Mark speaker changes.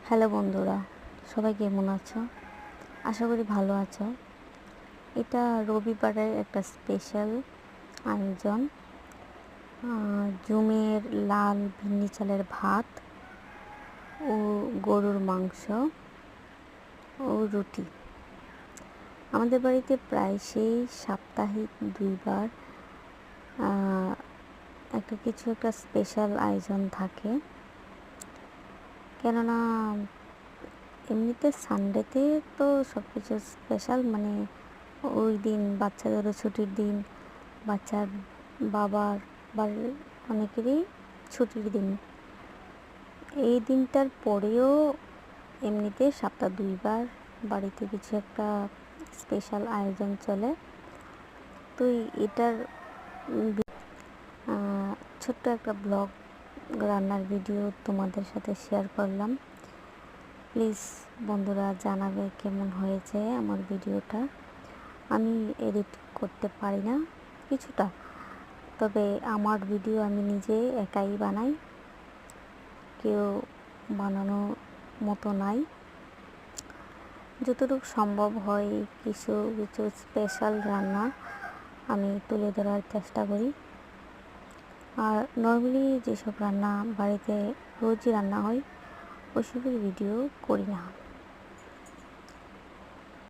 Speaker 1: Hello বন্ধুরা, সবাই কেমন আছো? আশা করি ভালো আছো। এটা রবিবারের একটা স্পেশাল আয়োজন। জুমের লাল ভিন্নি চালের ভাত ও গরুর মাংস ও রুটি। আমাদের বাড়িতে প্রায় সেই সাপ্তাহিক 2বার একটা স্পেশাল আয়োজন থাকে। কেননা এমনিতে সানডেতে তো সব কিছু স্পেশাল, মানে ওই দিন বাচ্চাদেরও ছুটির দিন, বাচ্চার বাবার বাড়ির অনেকেরই ছুটির দিন। এই দিনটার পরেও এমনিতে সপ্তাহে 2বার বাড়িতে কিছু একটা স্পেশাল আয়োজন চলে। তো এটার ছোট্ট একটা ব্লগ রান্নার ভিডিও তোমাদের সাথে শেয়ার করলাম। প্লিজ বন্ধুরা জানাবে কেমন হয়েছে আমার ভিডিওটা। আমি এডিট করতে পারি না কিছুটা, তবে আমার ভিডিও আমি নিজে একাই বানাই, কেউ বানানো মতো নাই। যতটুকু সম্ভব হয় কিছু কিছু স্পেশাল রান্না আমি তুলে ধরার চেষ্টা করি। আর নর্মালি যেসব রান্না বাড়িতে রোজই রান্না হয় ওইসবের ভিডিও করি না।